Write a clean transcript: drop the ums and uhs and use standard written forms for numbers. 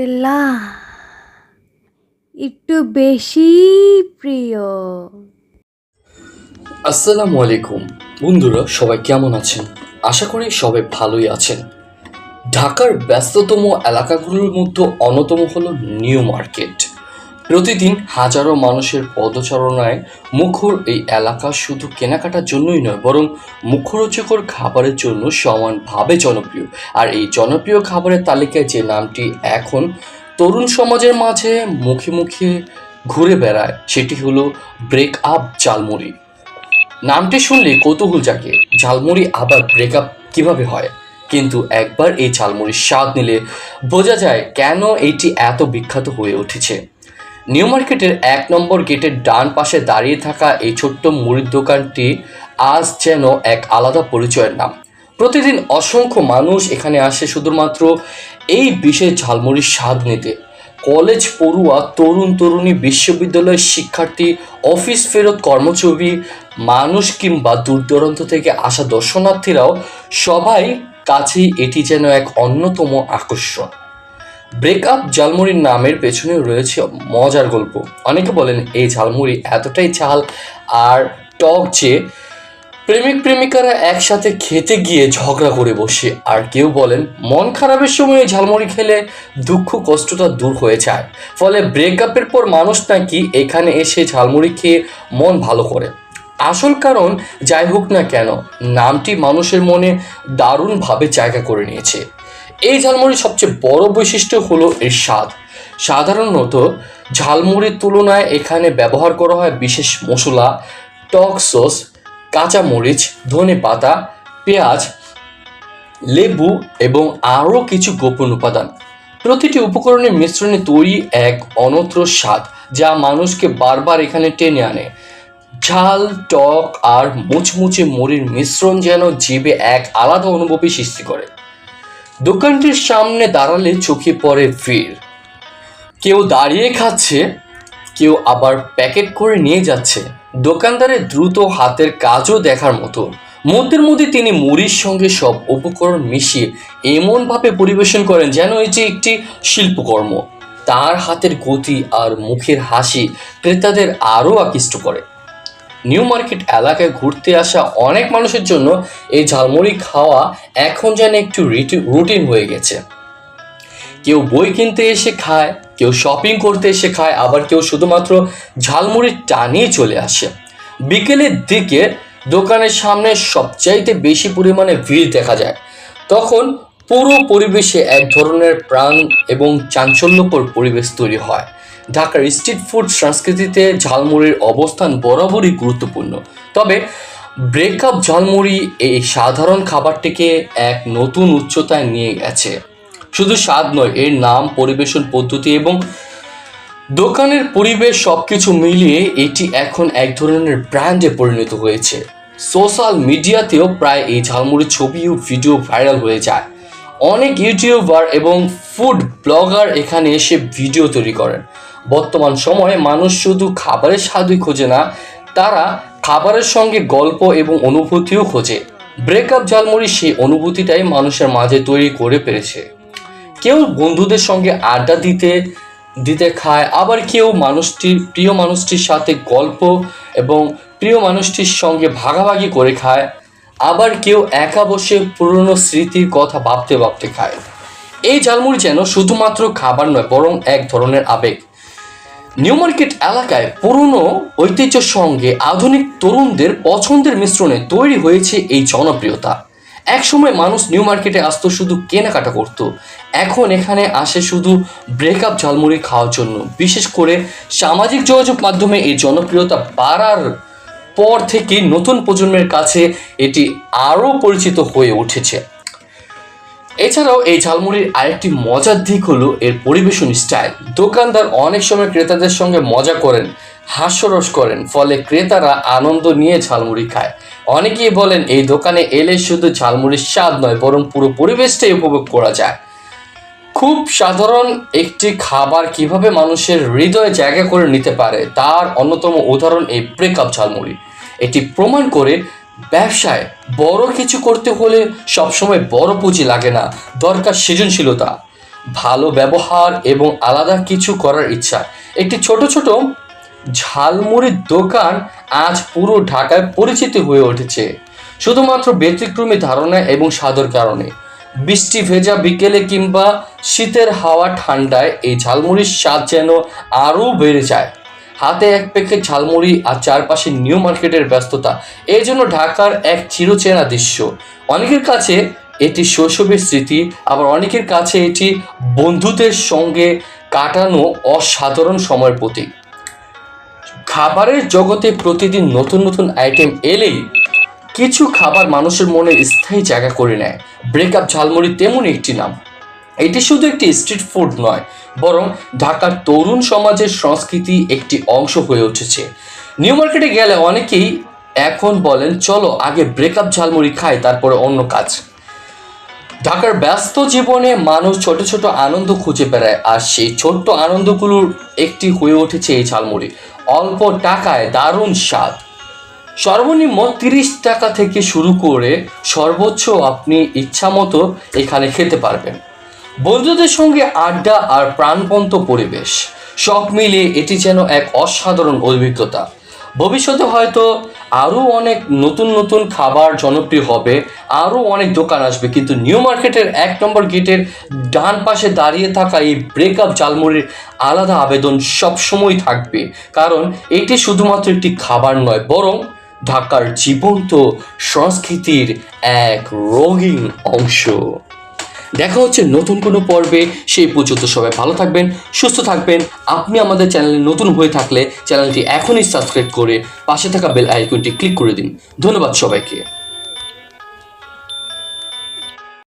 তেল্লা একটু বেশি প্রিয়। আসসালামু আলাইকুম বন্ধুরা, সবাই কেমন আছেন? আশা করি সবাই ভালোই আছেন। ঢাকার ব্যস্ততম এলাকাগুলোর মধ্যে অন্যতম হলো নিউ মার্কেট। প্রতিদিন হাজারো মানুষের পদচারণায় মুখর এই এলাকা শুধু কেনাকাটার জন্যই নয়, বরং মুখরোচকর খাবারের জন্য সমানভাবে জনপ্রিয়। আর এই জনপ্রিয় খাবারের তালিকায় যে নামটি এখন তরুণ সমাজের মাঝে মুখে মুখে ঘুরে বেড়ায়, সেটি হলো ব্রেক আপ ঝালমুড়ি। নামটি শুনলে কৌতূহল জাগে, ঝালমুড়ি আবার ব্রেকআপ কিভাবে হয়। কিন্তু একবার এই ঝালমুড়ির স্বাদ নিলে বোঝা যায় কেন এটি এত বিখ্যাত হয়ে উঠেছে। নিউ মার্কেটের 1 নম্বর গেটের ডান পাশে দাঁড়িয়ে থাকা এই ছোট্ট মুড়ির দোকানটি আজ যেন এক আলাদা পরিচয়ের নাম। প্রতিদিন অসংখ্য মানুষ এখানে আসে শুধুমাত্র এই বিশেষ ঝালমুড়ির স্বাদ নিতে। কলেজ পড়ুয়া, তরুণ তরুণী, বিশ্ববিদ্যালয়ের শিক্ষার্থী, অফিস ফেরত কর্মজীবী মানুষ কিংবা দূর দূরান্ত থেকে আসা দর্শনার্থীরাও সবাই কাছেই এটি যেন এক অন্যতম আকর্ষণ। ব্রেকআপ ঝালমুড়ির নামের পেছনে রয়েছে মজার গল্প। অনেকে বলেন এই ঝালমুড়ি এতটাই ঝাল আর টক যে প্রেমিক প্রেমিকারা একসাথে খেতে গিয়ে ঝগড়া করে বসে। আর কেউ বলেন মন খারাপের সময় ঝালমুড়ি খেলে দুঃখ কষ্টটা দূর হয়ে যায়। ফলে ব্রেকআপের পর মানুষ নাকি এখানে এসে ঝালমুড়ি খেয়ে মন ভালো করে। আসল কারণ যাই হোক না কেন, নামটি মানুষের মনে দারুণভাবে জায়গা করে নিয়েছে। এই ঝালমুড়ির সবচেয়ে বড় বৈশিষ্ট্য হলো এর স্বাদ। সাধারণত ঝালমুড়ির তুলনায় এখানে ব্যবহার করা হয় বিশেষ মশলা, টক সস, কাঁচামরিচ, ধনেপাতা, পেঁয়াজ, লেবু এবং আরও কিছু গোপন উপাদান। প্রতিটি উপকরণের মিশ্রণে তৈরি এক অনত্র স্বাদ যা মানুষকে বারবার এখানে টেনে আনে। ঝাল, টক আর মুচমুচে মুড়ির মিশ্রণ যেন জিভে এক আলাদা অনুভূতি সৃষ্টি করে। দোকানটির সামনে দাঁড়ালে চোখে পড়ে ভিড়। কেউ দাঁড়িয়ে খাচ্ছে, কেউ আবার প্যাকেট করে নিয়ে যাচ্ছে। দোকানদারের দ্রুত হাতের কাজও দেখার মতো। মধ্যের মধ্যে তিনি মুড়ির সঙ্গে সব উপকরণ মিশিয়ে এমনভাবে পরিবেশন করেন যেন এটি একটি শিল্পকর্ম। তার হাতের গতি আর মুখের হাসি ক্রেতাদের আরও আকৃষ্ট করে। নিউ মার্কেট এলাকায় ঘুরতে আসা অনেক মানুষের জন্য এই ঝালমুড়ি খাওয়া এখন যেন একটু রুটিন হয়ে গেছে। কেউ বই কিনতে এসে খায়, কেউ শপিং করতে এসে খায়, আবার কেউ শুধুমাত্র ঝালমুড়ির টানিয়ে চলে আসে। বিকেলের দিকে দোকানের সামনে সবচাইতে বেশি পরিমাণে ভিড় দেখা যায়। তখন পুরো পরিবেশে এক ধরনের প্রাণ এবং চাঞ্চল্যকর পরিবেশ তৈরি হয়। ঢাকার স্ট্রিট ফুড সংস্কৃতিতে ঝালমুড়ির অবস্থান বরাবরই গুরুত্বপূর্ণ। তবে ব্রেকআপ ঝালমুড়ি এই সাধারণ খাবারটিকে এক নতুন উচ্চতায় নিয়ে গেছে। শুধু স্বাদ নয়, এর নাম, পরিবেশন পদ্ধতি এবং দোকানের পরিবেশ সবকিছু মিলিয়ে এটি এখন এক ধরনের ব্র্যান্ডে পরিণত হয়েছে। সোশ্যাল মিডিয়াতেও প্রায় এই ঝালমুড়ির ছবি ও ভিডিও ভাইরাল হয়ে যায়। অনেক ইউটিউবার এবং ফুড ব্লগার এখানে এসে ভিডিও তৈরি করেন। বর্তমান সময়ে মানুষ শুধু খাবারের স্বাদই খোঁজে না, তারা খাবারের সঙ্গে গল্প এবং অনুভূতিও খোঁজে। ব্রেকআপ ঝালমুড়ি সেই অনুভূতিটাই মানুষের মাঝে তৈরি করে পেরেছে। কেউ বন্ধুদের সঙ্গে আড্ডা দিতে দিতে খায়, আবার কেউ প্রিয় মানুষটির সাথে গল্প এবং প্রিয় মানুষটির সঙ্গে ভাগাভাগি করে খায়, আবার কেউ একা বসে পুরনো স্মৃতির কথা ভাবতে ভাবতে খায়। এই ঝালমুড়ি যেন শুধুমাত্র খাবার নয়, বরং এক ধরনের আবেগ। নিউ মার্কেট এলাকায় পুরনো ঐতিহ্যের সঙ্গে আধুনিক তরুণদের পছন্দের মিশ্রণে তৈরি হয়েছে এই জনপ্রিয়তা। একসময় মানুষ নিউ মার্কেটে আসতো শুধু কেনাকাটা করত, এখন এখানে আসে শুধু ব্রেকআপ ঝালমুড়ি খাওয়ার জন্য। বিশেষ করে সামাজিক যোগাযোগ মাধ্যমে এই জনপ্রিয়তা বাড়ার পর থেকে নতুন প্রজন্মের কাছে এটি আরও পরিচিত হয়ে উঠেছে। এছাড়াও এই ঝালমুড়ির আরেকটি মজার দিক হলো এর পরিবেশন স্টাইল। দোকানদার অনেক সময় ক্রেতাদের সঙ্গে মজা করেন, হাস্যরস করেন, ফলে ক্রেতারা আনন্দ নিয়ে ঝালমুড়ি খায়। অনেকেই বলেন এই দোকানে এলে শুধু ঝালমুড়ির স্বাদ নয়, বরং পুরো পরিবেশটাই উপভোগ করা যায়। খুব সাধারণ একটি খাবার কিভাবে মানুষের হৃদয়ে জায়গা করে নিতে পারে তার অন্যতম উদাহরণ এই ব্রেকআপ ঝালমুড়ি। এটি প্রমাণ করে ব্যবসায় বড় কিছু করতে হলে সবসময় বড় পুঁজি লাগে না, দরকার সৃজনশীলতা। ভালো ব্যবহার এবং আলাদা কিছু করার ইচ্ছা। একটি ছোট ছোট ঝালমুড়ির দোকান আজ পুরো ঢাকায় পরিচিত হয়ে উঠেছে, শুধুমাত্র ব্যতিক্রমী ধারণা এবং স্বাদের কারণে। বৃষ্টি ভেজা বিকেলে কিংবা শীতের হাওয়া ঠান্ডায় এই ঝালমুড়ির স্বাদ যেন আরও বেড়ে যায়। হাতে এক প্যাকেট ঝালমুড়ি আর চারপাশে নিউ মার্কেটের ব্যস্ততা, এই জন্য ঢাকার এক চিরচেনা দৃশ্য। অনেকের কাছে এটি শৈশবের স্মৃতি, আবার অনেকের কাছে এটি বন্ধুদের সঙ্গে কাটানো অসাধারণ সময়ের প্রতীক। খাবারের জগতে প্রতিদিন নতুন নতুন আইটেম এলেই কিছু খাবার মানুষের মনে স্থায়ী জায়গা করে নেয়। ব্রেকআপ ঝালমুড়ি তেমন একটি নাম। এটি শুধু একটি স্ট্রিট ফুড নয়, বরং ঢাকার তরুণ সমাজের সংস্কৃতি একটি অংশ হয়ে উঠেছে। নিউ মার্কেটে গেলে অনেকেই এখন বলেন, চলো আগে ব্রেকআপ ঝালমুড়ি খাই, তারপরে অন্য কাজ। ঢাকার ব্যস্ত জীবনে মানুষ ছোট ছোট আনন্দ খুঁজে বেড়ায়, আর সেই ছোট্ট আনন্দগুলোর একটি হয়ে উঠেছে এই ঝালমুড়ি। অল্প টাকায় দারুণ স্বাদ। সর্বনিম্ন 30 টাকা থেকে শুরু করে সর্বোচ্চ আপনি ইচ্ছামতো এখানে খেতে পারবেন। বন্ধুদের সঙ্গে আড্ডা আর প্রাণবন্ত পরিবেশ, সব মিলিয়ে এটি যেন এক অসাধারণ অভিজ্ঞতা। ভবিষ্যতে হয়তো আরও অনেক নতুন নতুন খাবার জনপ্রিয় হবে, আরও অনেক দোকান আসবে, কিন্তু নিউ মার্কেটের 1 নম্বর গেটের ডান পাশে দাঁড়িয়ে থাকা এই ব্রেকআপ ঝালমুড়ির আলাদা আবেদন সবসময় থাকবে, কারণ এটি শুধুমাত্র একটি খাবার নয়, বরং ঢাকার জীবন্ত সংস্কৃতির এক রঙিন অংশ। দেখা হচ্ছে নতুন কোনো পর্বে, সেই পর্যন্ত সবাই ভালো থাকবেন, সুস্থ থাকবেন। আপনি আমাদের চ্যানেলে নতুন হয়ে থাকলে চ্যানেলটি এখনই সাবস্ক্রাইব করে পাশে থাকা বেল আইকনটি ক্লিক করে দিন। ধন্যবাদ সবাইকে।